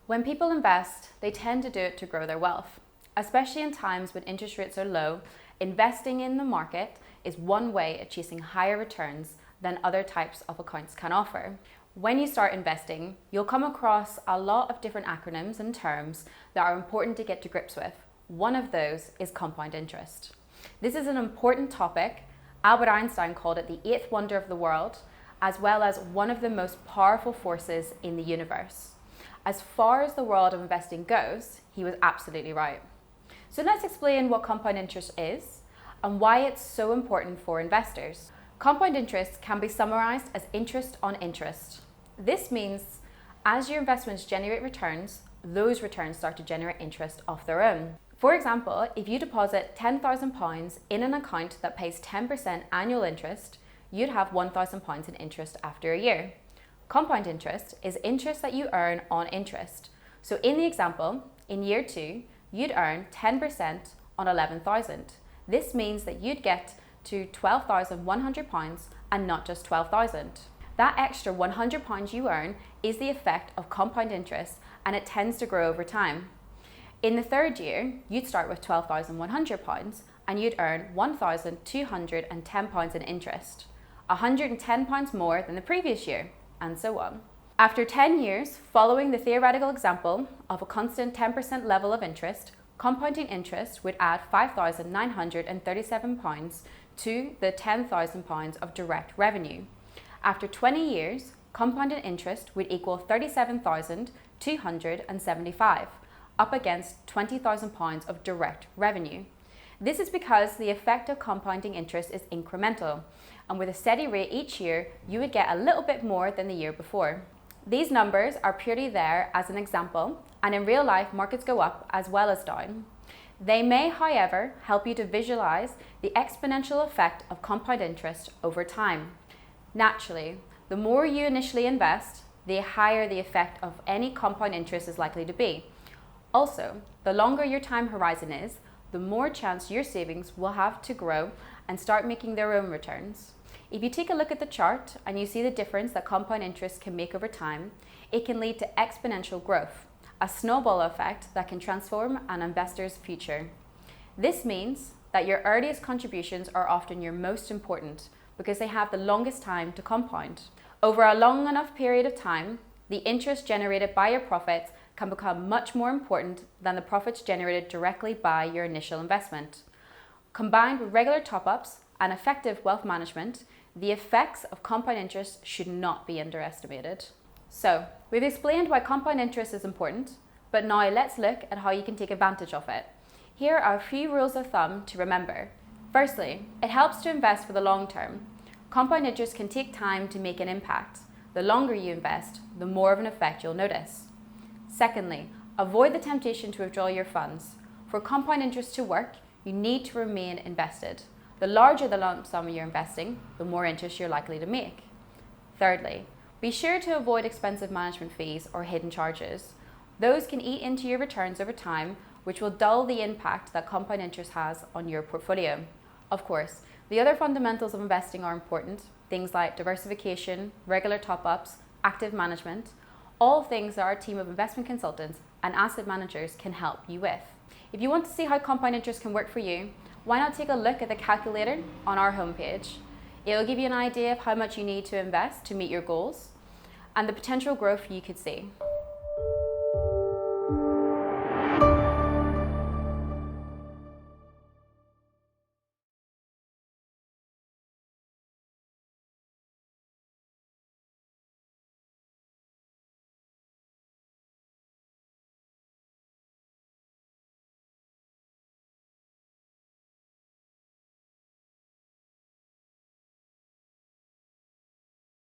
When people invest, they tend to do it to grow their wealth. Especially in times when interest rates are low, investing in the market is one way of chasing higher returns than other types of accounts can offer. When you start investing, you'll come across a lot of different acronyms and terms that are important to get to grips with. One of those is compound interest. This is an important topic. Albert Einstein called it the eighth wonder of the world, as well as one of the most powerful forces in the universe. As far as the world of investing goes, he was absolutely right. So let's explain what compound interest is and why it's so important for investors. Compound interest can be summarized as interest on interest. This means as your investments generate returns, those returns start to generate interest of their own. For example, if you deposit £10,000 in an account that pays 10% annual interest, you'd have £1,000 in interest after a year. Compound interest is interest that you earn on interest. So in the example, in year 2, you'd earn 10% on 11,000. This means that you'd get to £12,100 and not just 12,000. That extra £100 you earn is the effect of compound interest, and it tends to grow over time. In the third year, you'd start with £12,100 and you'd earn £1,210 in interest, £110 more than the previous year, and so on. After 10 years, following the theoretical example of a constant 10% level of interest, compounding interest would add £5,937 to the £10,000 of direct revenue. After 20 years, compounded interest would equal £37,275, up against £20,000 of direct revenue. This is because the effect of compounding interest is incremental, and with a steady rate each year, you would get a little bit more than the year before. These numbers are purely there as an example, and in real life, markets go up as well as down. They may, however, help you to visualize the exponential effect of compound interest over time. Naturally, the more you initially invest, the higher the effect of any compound interest is likely to be. Also, the longer your time horizon is, the more chance your savings will have to grow and start making their own returns. If you take a look at the chart and you see the difference that compound interest can make over time, it can lead to exponential growth, a snowball effect that can transform an investor's future. This means that your earliest contributions are often your most important because they have the longest time to compound. Over a long enough period of time, the interest generated by your profits can become much more important than the profits generated directly by your initial investment. Combined with regular top-ups and effective wealth management, the effects of compound interest should not be underestimated. So, we've explained why compound interest is important, but now let's look at how you can take advantage of it. Here are a few rules of thumb to remember. Firstly, it helps to invest for the long term. Compound interest can take time to make an impact. The longer you invest, the more of an effect you'll notice. Secondly, avoid the temptation to withdraw your funds. For compound interest to work, you need to remain invested. The larger the lump sum you're investing, the more interest you're likely to make. Thirdly, be sure to avoid expensive management fees or hidden charges. Those can eat into your returns over time, which will dull the impact that compound interest has on your portfolio. Of course, the other fundamentals of investing are important, things like diversification, regular top-ups, active management, all things that our team of investment consultants and asset managers can help you with. If you want to see how compound interest can work for you, why not take a look at the calculator on our homepage? It will give you an idea of how much you need to invest to meet your goals and the potential growth you could see.